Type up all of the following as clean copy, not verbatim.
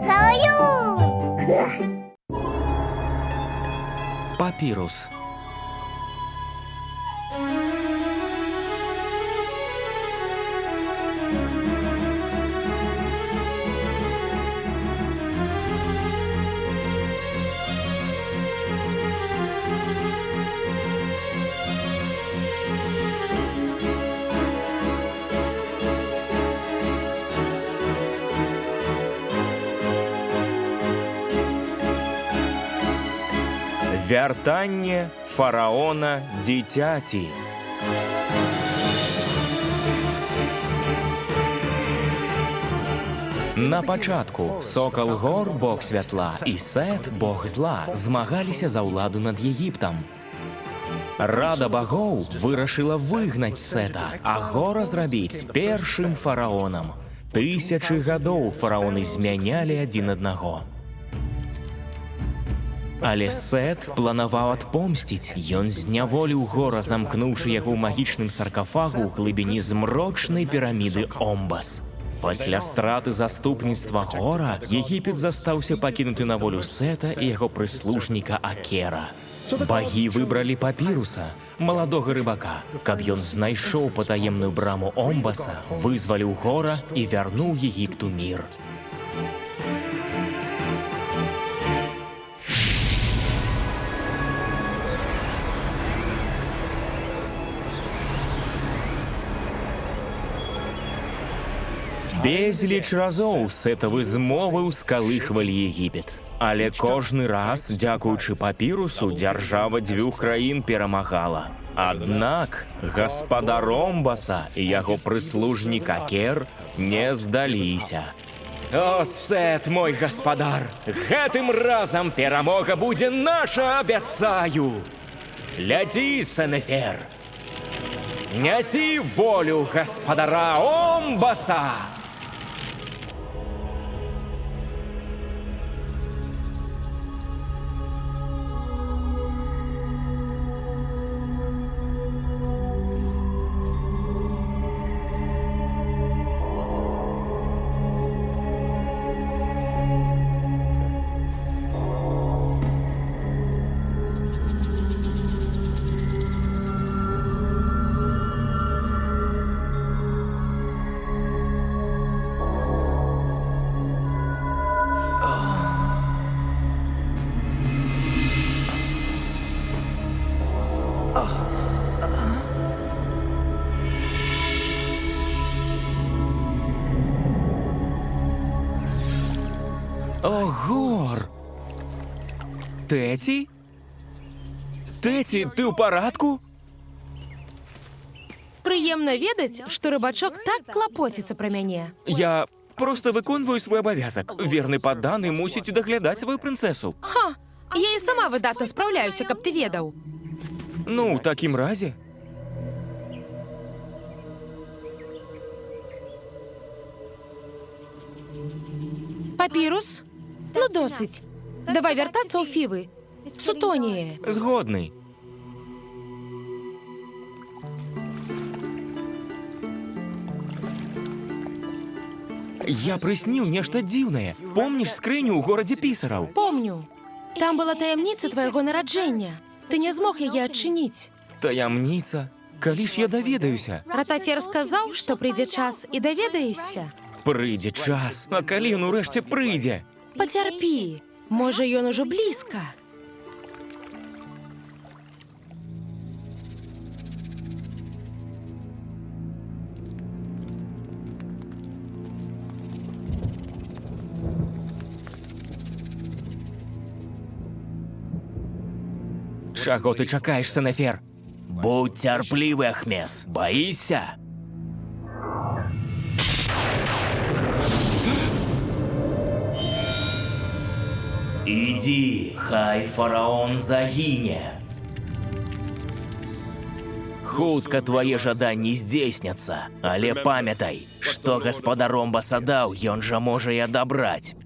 Калюн! Папірус. Вяртанне фараона дзіцяці. На пачатку Сокал Гор, бог святла, і Сет, бог зла, змагаліся за ўладу над Егіптам. Рада багоў вырашыла выгнаць Сета, а Гора зрабіць першым фараонам. Тысячы гадоў фараоны змянялі адзін аднаго. Але Сет планаваў адпомсціць. Ён зняволіў Гора, замкнуўшы яго ў магічным саркафагу ў глыбіні змрочнай піраміды Омбас. Пасля страты заступніцтва Гора Егіпет застаўся пакінуты на волю Сета і яго прыслужніка Акера. Багі выбралі Папіруса, маладога рыбака, каб ён знайшоў патаемную браму Омбаса, вызваліў Гора і вярнуў Егіпту мір. Безліч разоў Сетавы змовы ўскалыхвалі Егіпет. Але кожны раз, дзякуючы Папірусу, дзяржава дзвюх краін перамагала. Аднак гаспадар Омбаса і яго прыслужнік Акер не здаліся. О, Сет, мой гаспадар, гэтым разам перамога будзе наша, абяцаю! Глядзі, Сенефер! Нясі волю гаспадара Омбаса! О, Гор! Теці? Теці, ти ў парадку? Прыемна ведаць, што рыбачок так клапоціцца пра мяне. Я просто выконваю свой абавязак. Верны падданы мусіць даглядаць сваю прынцэсу. Ха! Я і сама выдатна спраўляюся, каб ты ведаў. Ну, ў такім разе. Папірус? Ну, досыць. Давай вяртацца ў Фівы. Сутонія. Згодны. Я прысніў нешта дзіўнае. Помніш скрыню ў горадзе пісараў? Помню. Там была таямніца твайго нараджэння. Ты не змог яе адчыніць. Таямніца? Калі ж я даведаюся? Ратафер сказаў, што прыйдзе час і даведаешся. Прыйдзе час. А калі ён урэшце прыйдзе? Пацярпі. Можа, ён ужо блізка. Чаго ты чакаеш, Сенефер? Будь цярплівы, Ахмес. Баішся? Ідзі, хай фараон загіне. Хутка твае жаданні здзейсняцца, але памятай, што гаспадар Омбаса даў, ён жа можа і адабраць.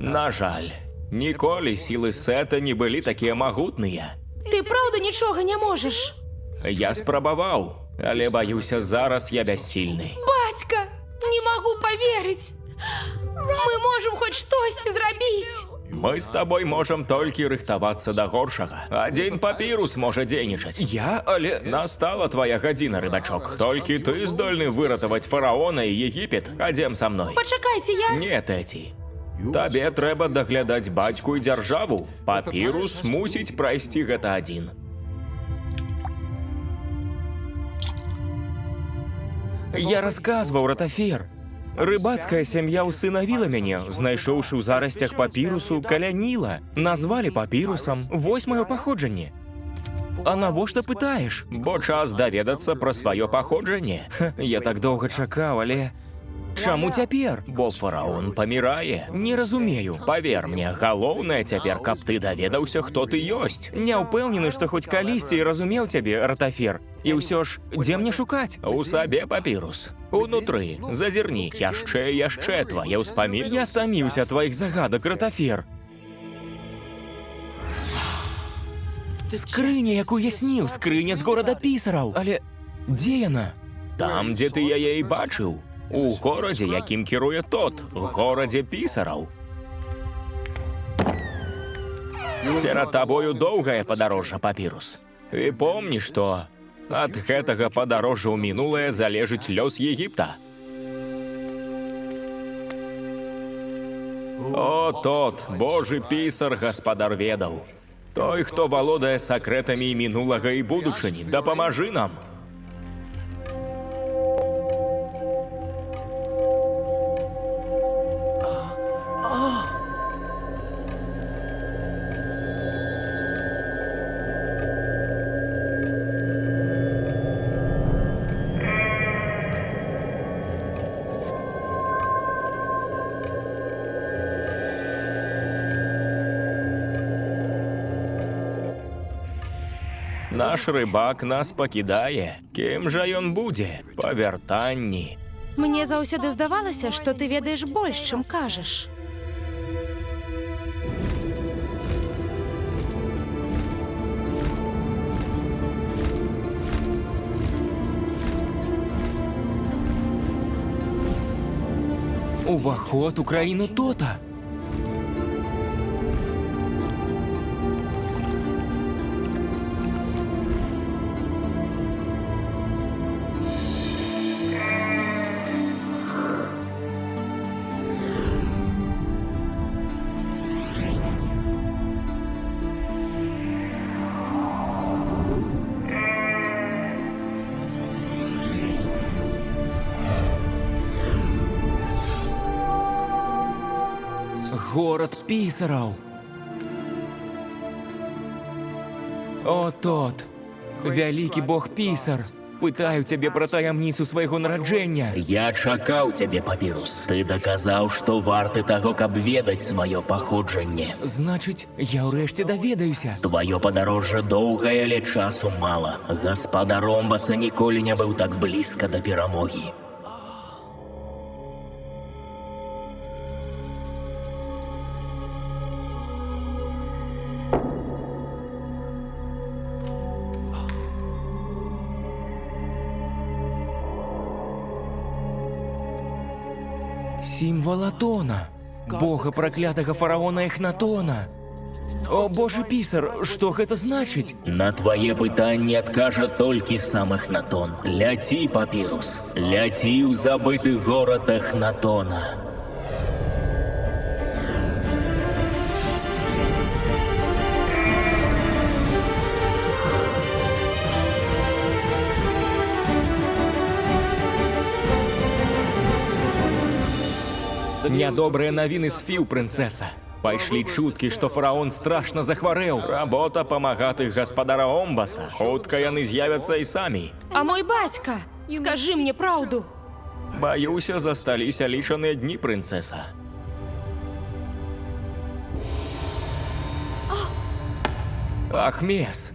На жаль, ніколі сілы Сета не былі такія магутныя. Ты праўда нічога не можаш? Я спрабаваў, але баюся, зараз я бяссільны. Бацька, не магу паверыць. Мы можам хоць штосьці зрабіць. Мы з табой можам толькі рыхтавацца да горшага. Адзін папірус можа дзейнічаць. Але настала твая гадзіна, рыбачок. Толькі ты здольны выратаваць фараона і Егіпет. Хадзем са мной. Пачакайце, я... Не, Тэці. Табе трэба даглядаць бацьку і дзяржаву. Папірус мусіць прайсці гэта адзін. Я расказваў, Ратафер. Рыбацкая сям'я ўсынавіла мяне, знайшоўшы ў зарасцях папірусу каля Ніла. Назвалі папірусам. Вось маё паходжанне. А навошта пытаеш? Бо час даведацца пра сваё паходжанне. Я так доўга чакаў, але... Чаму цяпер? Бо фараон памірае. Не разумею. Павер мне, галоўнае цяпер, каб ты даведаўся, хто ты ёсць. Не ўпэўнены, што хоць калісьці і разумеў цябе, Ратафер. І ўсё ж, дзе мне шукаць? У сабе папірус. Унутры. Зазірні. Яшчэ твае ўспаміны. Я стаміўся ад тваіх загадак, Ратафер. Скрыня, якую я сніў, скрыня з горада пісараў. Але дзе яна? Там, дзе ты яе і бачыў. У горадзе, якім кіруе тот, горадзе пісараў. Перад табою доўгае падарожжа, папірус. І помні, што ад гэтага падарожжа ў мінулае залежыць лёс Егіпта. О, тот, Божы пісар, гаспадар ведаў. Той, хто валодае сакрэтамі і мінулага і будучыні, дапамажы нам. Наш рыбак нас пакідае. Кім жа ён будзе? Па вяртанні. Мне заўсёды здавалася, што ты ведаеш больш, чым кажаш. Уваход у краіну Тота. Горад пісараў. О, тот, вялікі бог пісар. Пытаю цябе пра таямніцу свайго нараджэння. Я чакаў цябе, папірус. Ты даказаў, што варты таго, каб ведаць сваё паходжанне. Значыць, я ўрэшце даведаюся. Тваё падарожжа доўгае, але часу мала. Гаспадар Омбаса ніколі не быў так блізка да перамогі. Сімвал Атона, бога праклятага фараона Эхнатона. О, Божы пісар, што гэта значыць? На твае пытанні адкажа толькі сам Эхнатон. Ляці, папірус, ляці ў забыты горад Эхнатона. Нядобрыя навіны з Фіў, прынцэса. Пайшлі чуткі, што фараон страшна захварэў. Работа памагатых гаспадара Омбаса. Хутка яны з'явяцца і самі. А мой бацька, скажы мне праўду. Баюся, засталіся лічаныя дні, прынцэса. Ахмес!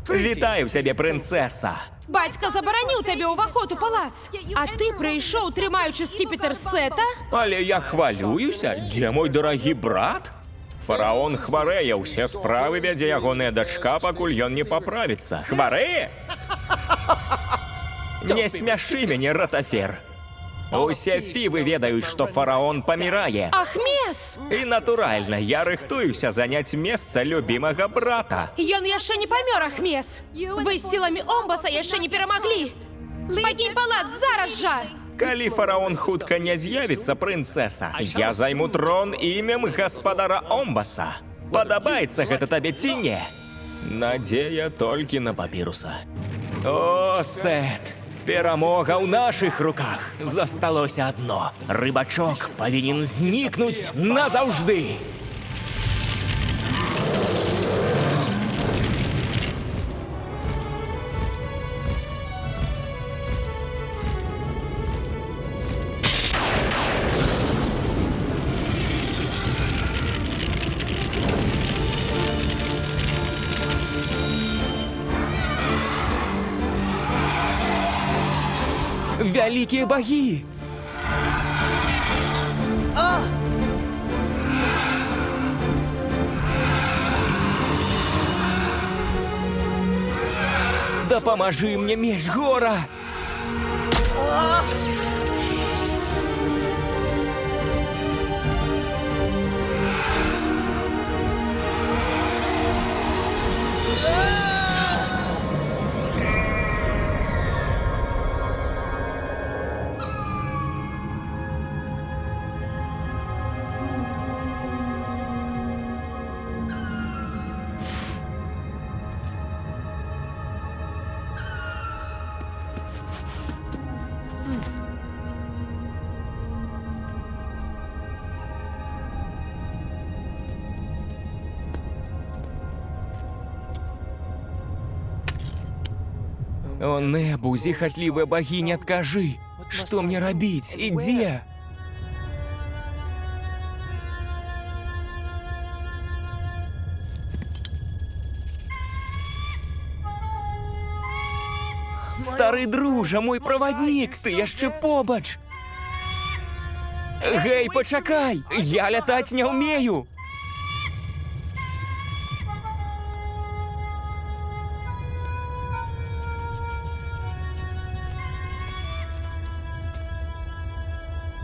Вітаю цябе, прынцэса! Батька забараніў табе ўваход у палац. А ты прыйшоў, трымаючы скіпетр Сета? Але я хвалююся, дзе мой дарагі брат? Фараон хварэе, ўсе справы вядзе ягоная дачка, пакуль ён не паправіцца. Хварэе? Не смяшы мяне, Ратафер. Усе фівы ведаюць, што фараон памірае. Ахмес! І натуральна, я рыхтуюся заняць месца любімага брата. Ён яшчэ не памёр, Ахмес. Вы з сіламі Омбаса яшчэ не перамаглі. Пакінь палац зараз жа! Калі фараон хутка не з'явіцца, прынцэса, я займу трон імем гаспадара Омбаса. Падабаецца гэта табе ці не? Надзея толькі на папіруса. О, Сет! Перамога ў нашых руках. Засталося адно. Рыбачок павінен знікнуць назаўжды. Вялікія багі! Дапамажы мне, меч гора! О, небу, зіхатлівая багіня, адкажы, што мне рабіць і дзе? Стары дружа, мой праваднік, ты яшчэ побач. Гэй, пачакай, я лятаць не ўмею.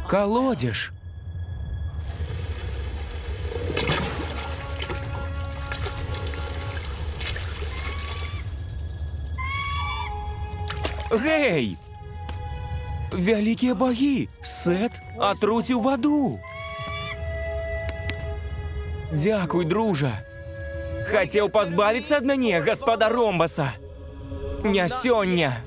Колодеж. Гей! Вялікія багі! Сет атруціў ваду! Дзякуй, дружа! Хацеў пазбавіцца ад мяне, гаспадар Омбаса! Не сёння!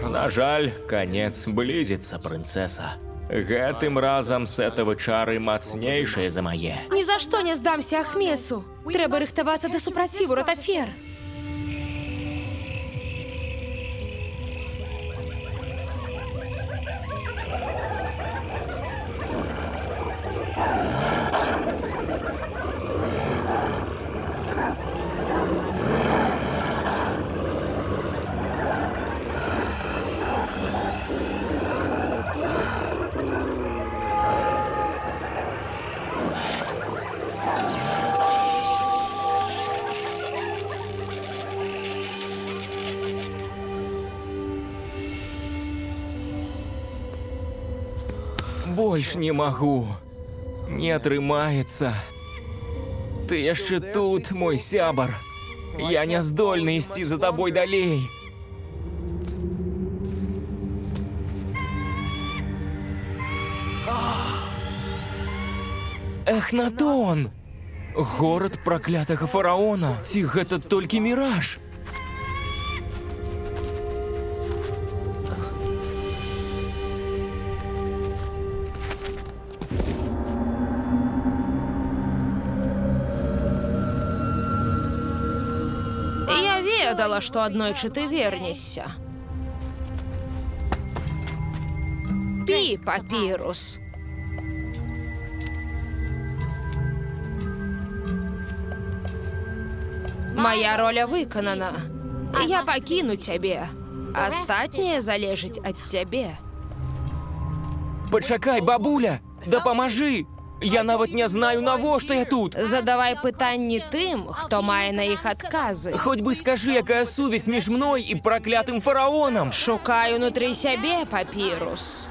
На жаль, канец блізіцца, прынцэса. Гэтым разам сетавы чары мацнейшыя за мае. Ні за што не здамся Ахмесу. Трэба рыхтавацца да супраціву, Ратафер. Больш не магу. Не атрымаецца. Ты яшчэ тут, мой сябар. Я не здольны ісці за табой далей. Эхнатон! Горад праклятага фараона. Ці гэта толькі міраж? Я ведала, што аднойчы ты вернешся. Пі, папірус. Моя роля виконана. Я пакіну цябе. Астатняе залежыць ад цябе. Пачакай, бабуля, дапамажы! Я нават не знаю, навошта я тут. Задавай пытанні тым, хто мае на іх адказы. Хоць бы скажы, якая сувязь між мной і праклятым фараонам. Шукай унутры сябе, папірус.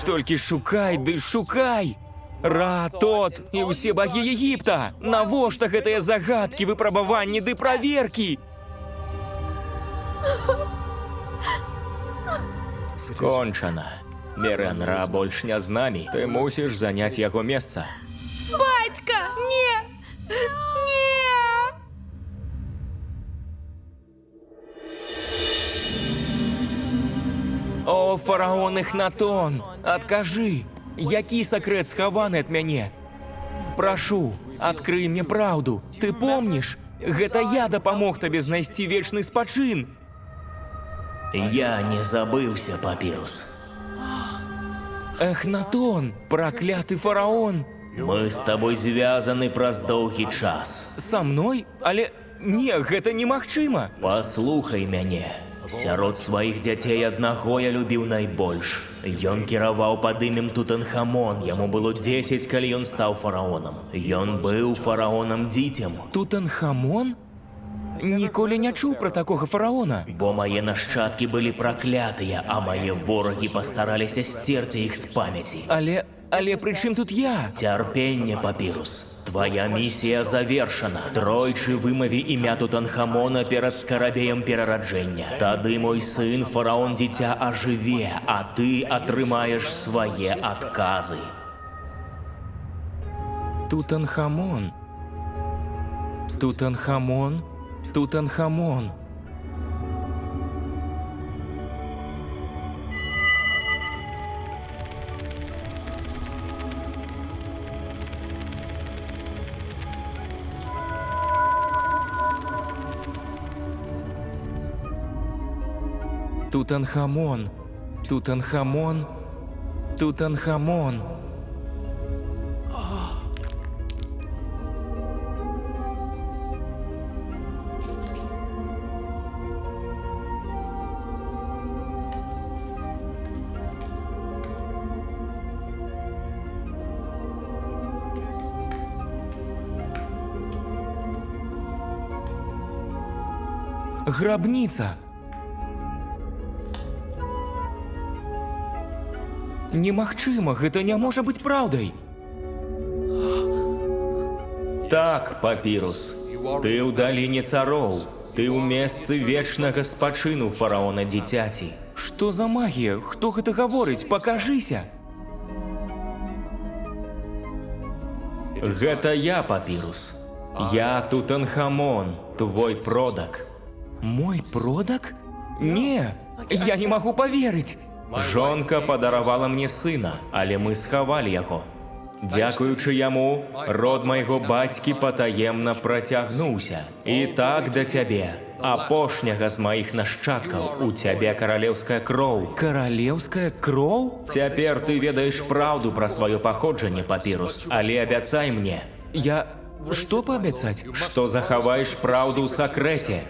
Толькі шукай, ды шукай. Ра, Тот і ўсе багі Егіпта. Навошта гэтыя загадкі, выпрабаванні ды праверкі? Скончана. Мірен-Ра больш не з намі. Ты мусіш заняць яго месца. Бацька, не! Не! О, фараон Эхнатон, адкажы, які сакрэт схаваны ад мяне? Прашу, адкрый мне праўду. Ты помніш? Гэта я дапамог табе знайсці вечны спачын. Я не забыўся, папірус. Эхнатон, пракляты фараон. Мы з табой звязаны праз доўгі час. Са мной? Але не, гэта немагчыма. Паслухай мяне. Сярод сваіх дзяцей аднаго я любіў найбольш. Ён кіраваў пад імем Тутанхамон. Яму было 10, калі ён стаў фараонам. Ён быў фараонам-дзіцем. Тутанхамон? Ніколі не чуў пра такога фараона. Бо мае нашчадкі былі праклятыя, а мае ворагі пастараліся сцерці іх з памяці. Але пры чым тут я? Цярпенне, папірус. Твая місія завершана. Тройчы вымаві імя Тутанхамона перад скарабеем перараджэння. Тады мой сын, фараон-дзіця, ажыве, а ты атрымаеш свае адказы. Тутанхамон. Тутанхамон. Тутанхамон. Тутанхамон. Тутанхамон. Тутанхамон. Грабніца. Немагчыма, гэта не можа быць праўдай. Так, папірус. Ты ў даліне цароў. Ты ў месцы вечнага спачыну фараона-дзіцяці. Што за магія? Хто гэта гаворыць? Пакажыся. Гэта я, папірус. Я Тутанхамон, твой продак. Мой продак? Не, я не магу паверыць. Жонка падаравала мне сына, але мы схавалі яго. Дзякуючы яму, род майго бацькі патаемна працягнуўся. І так да цябе, апошняга з маіх нашчадкаў, у цябе каралеўская кроў. Каралеўская кроў? Цяпер ты ведаеш праўду пра сваё паходжанне, папірус, але абяцай мне. Што паабяцаць? Што захаваеш праўду ў сакрэце.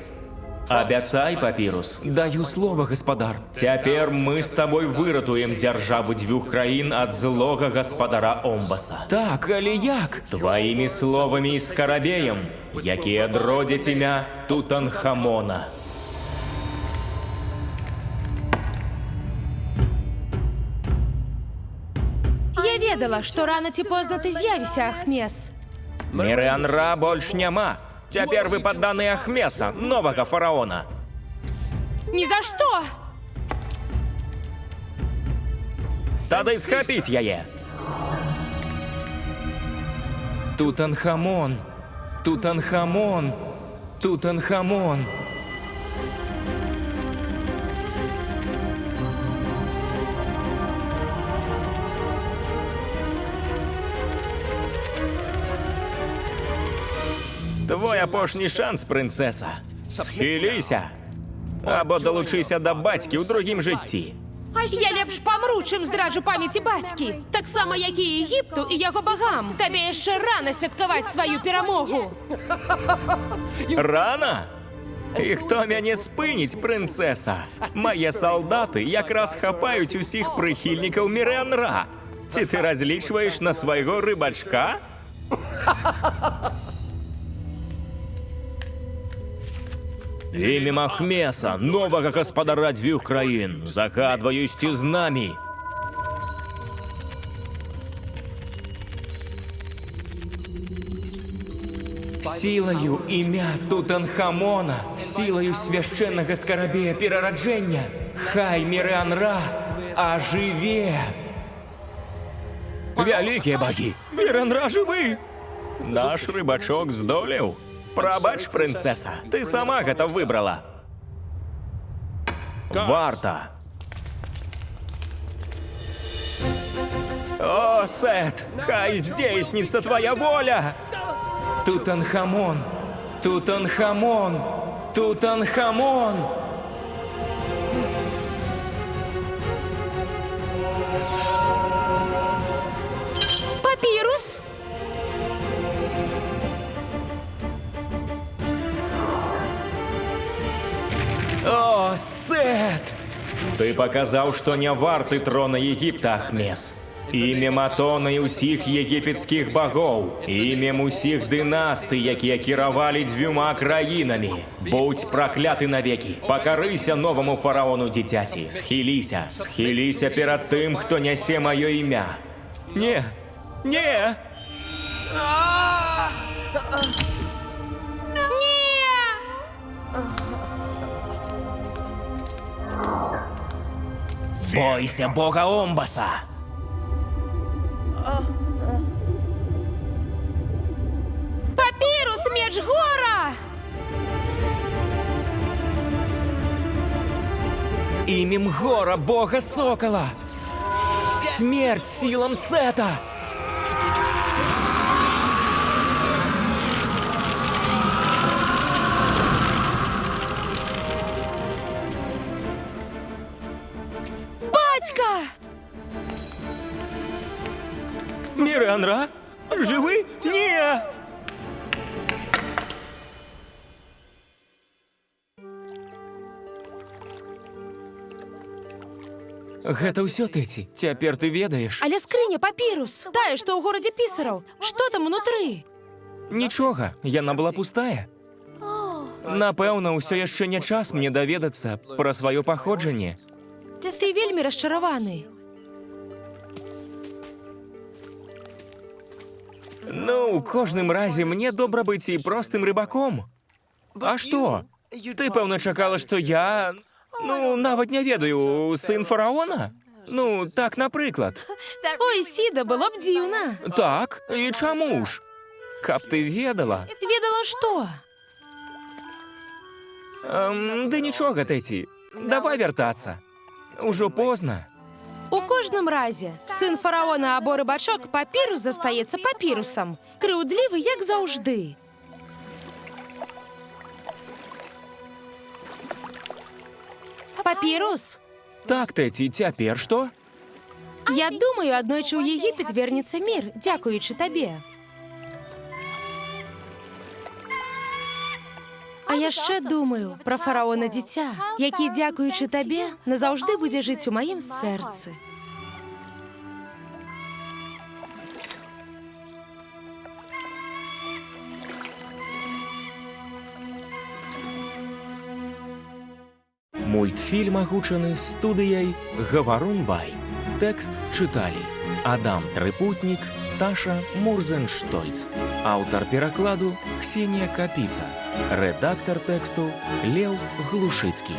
Абяцай, папірус. Даю слова, гаспадар. Цяпер мы з табой выратуем дзяржаву дзвюх краін ад злога гаспадара Омбаса. Так, але як? Тваімі словамі і скарабеем, якія адродзяць імя Тутанхамона. Я ведала, што рана ці позна ты з'явіся, Ахмес. Мірен-Ра больш няма. Цяпер вы падданы Ахмеса, новага фараона. Ні за што! Тады схапіць яе. Тутанхамон. Тутанхамон. Тутанхамон. Твой апошні шанс, прынцэса. Схіліся. Або далучыся да бацькі ў другім жыцці. Я лепш памру, чым здраджу памяці бацькі. Таксама, як і Егіпту і яго багам. Табе яшчэ рана святкаваць сваю перамогу. Рана? І хто мяне спыніць, прынцэса? Мае салдаты якраз хапаюць усіх прыхільнікаў Мірыан-Ра. Ці ты разлічваеш на свайго рыбачка? Імем Ахмеса, новага гаспадара дзвюх краін, загадваю ісці з намі. Сілаю імя Тутанхамона, сілаю свяшчэннага скарабея перараджэння, хай Мірыан-Ра ажыве. Вялікія багі, Мірыан-Ра жывы! Наш рыбачок здолеў. Прабач, прынцэса, ты сама гэта выбрала. Варта. О, Сет, хай здзейсніцца твоя воля! Тутанхамон, Тутанхамон, Тутанхамон! Папірус? О, Сет! Ты паказаў, што не варты трона Егіпта, Ахмес. Імем Атона і ўсіх егіпецкіх багоў, імем усіх дынастый, якія кіравалі дзвюма краінамі. Будзь пракляты навекі, пакарыся новаму фараону дзіцяці, схіліся, схіліся перад тым, хто нясе маё імя. Не, не! Бойся бога Омбаса! Папірус, меч гора! Імем Гора, бога сокола! Смерть силам Сета! Батька! Мірыан-Ра? Жывы? Не! Гэта ўсё, Тэці. Цяпер ты ведаеш. Але скрыня папірус, тая, што ў горадзе пісараў. Што там унутры? Нічога, яна была пустая. Напэўна, ўсё яшчэ не час мне даведацца пра сваё паходжанне. Ты вельмі расчараваны. Ну, у кожным разе мне добра быць і простым рыбаком. А што? Ты, пэўна, чакала, што я... Ну, нават не ведаю, сын фараона? Ну, так, напрыклад. Ой, Сіда, было б дзіўна. Так, і чаму ж? Каб ты ведала. Ведала што? Ды нічога, Тэці, давай вяртацца. Ужо позна. У кожным разе, сын фараона або рыбачок, папірус застаецца папірусам. Крыўдлівы, як заўжды. Папірус? Так, Тэці, цяпер што? Я думаю, аднойчы ў Егіпет вернецца мір, дзякуючы табе. А яшчэ думаю пра фараона дзіця, які, дзякуючы табе, назаўжды будзе жыць у маім сэрцы. Мультфільм агучаны студыяй «Гаварун-бай». Тэкст чыталі Адам Трыпутнік, Таша Мурзенштольц. Аўтар перакладу Ксенія Капіца. Рэдактар тэксту Леў Глушыцкі.